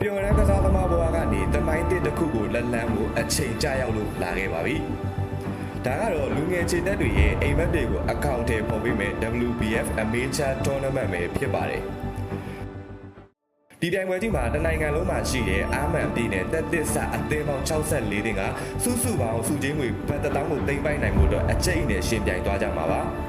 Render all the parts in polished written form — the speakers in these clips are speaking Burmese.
ပျော်ရန်ကစားသမားဘဝကနေတမိုင်းတစ်တစ်ခုကိုလက်လန်းမှုအချိန်ကြာရောက်လို့လာခဲ့ပါပြီ။ဒါကတော့လူငယ်ခြေတက်တွေရဲ့အိမ်မက်တွေကိုအကောင့်ထဲပေါ်ပေးမဲ့ WBF Amateur Tournament ပဲဖြစ်ပါတယ်။ဒီပြိုင်ပွဲကြီးမှာတနိုင်ငံလုံးမှာရှိတဲ့အာမန်ပြည်နယ်တက်သစ်ဆအသင်းပေါင်း64တင်ကစုစုပေါင်းစုချင်းငွေဘတ်1000ကိုသိမ်းပိုက်နိုင်မှုအတွက်အကျိတ်နဲ့ရှင်ပြိုင်သွားကြမှာပါ။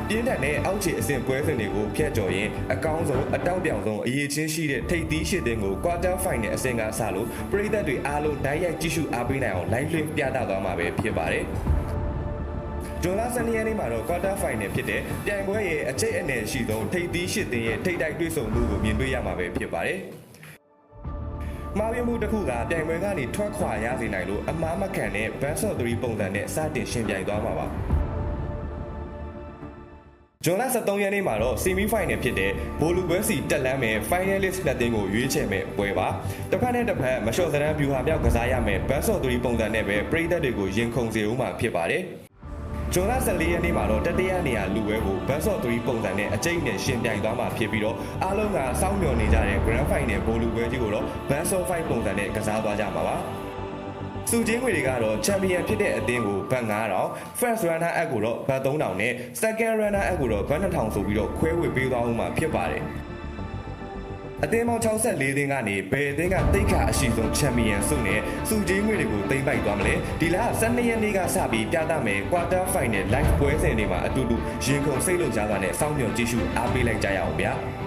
ပြင်းထန်တဲ့အောက်ခြေအဆင့်ပွဲစဉ်တွေကိုဖျက်ကျော်ရင်အကောင်းဆုံးအတောက်ပြောင်ဆုံးအရေးချင်းရှိတဲ့ထိပ်သီးရှစ်တင်ကို Quarter Final အဆင့်ကစလို့ပရိသတ်တွေအားလုံးတိုက်ရိုက်ကြည့်ရှုအားပေးနိုင်အောင် live link ပြသသွားမှာပဲဖြစ်ပါတယ်။ဇွန်လ12ရက်နေ့မှာတော့ Quarter Final ဖြစ်တဲ့ပြိုင်ပွဲရဲ့အကျိတ်အနေရှိဆုံးထိပ်သီးရှစ်တင်ရဲ့ထိပ်တိုက်တွေ့ဆုံမှုကိုမြင်တွေ့ရမှာပဲဖြစ်ပါတယ်။မာပြမှုတစ်ခုကပြိုင်ပွဲကနေထွက်ခွာရစေနိုင်လို့အမားမခံတဲ့ Best of 3 ပုံစံနဲ့စတင်ရှင်ပြိုင်သွားမှာပါ။ဇွန်လ13ရက်နေ့မှာတော့ Semi Final ဖြစ်တဲ့ဘိုလူပွဲစီတက်လန်းမဲ့ Finalist နှစ်သင်းကိုရွေးချယ်မဲ့ပွဲပါ။တစ်ဖက်နဲ့တစ်ဖက်မလျှော့စရန်ဗျူဟာမြောက်ကစားရမယ် Best of 3 ပုံစံနဲ့ပဲပရိသတ်တွေကိုရင်ခုန်စေဦးမှာဖြစ်ပါတယ်။ဇွန်လ14ရက်နေ့မှာတော့တတိယနေရာလူဝဲကို Best of 3 ပုံစံနဲ့အကျိတ်နဲ့ရှင်ပြိုင်သွားမှာဖြစ်ပြီးတော့အားလုံးကစောင့်မျှော်နေကြတဲ့ Grand Final ဘိုလူပွဲကြီးကိုတော့ Best of 5 ပုံစံနဲ့ကစားသွားကြမှာပါ။စုချင်းငွေတွေကတော့ချန်ပီယံဖြစ်တဲ့အသင်းကိုဘတ်9000 First Runner Up ကိုတော့ဘတ်3000နဲ့ Second Runner Up ကိုတော့ဘတ်2000ဆိုပြီးတော့ခွဲဝေပေးသွားဦးမှာဖြစ်ပါတယ်။အသင်းပေါင်း64သင်းကနေဘယ်အသင်းကတိတ်ခါအရှိဆုံးချန်ပီယံဆုနဲ့စုချင်းငွေတွေကိုသိမ်းပိုက်သွားမလဲ။ဒီလ12ရက်နေ့ကစပြီးပြသမယ် Quarter Final Live ပွဲစဉ်တွေမှာအတူတူရင်ခုန်စိတ်လုံကြတာနဲ့စောင့်မျှော်ကြည့်ရှုအားပေးလိုက်ကြရအောင်ဗျာ။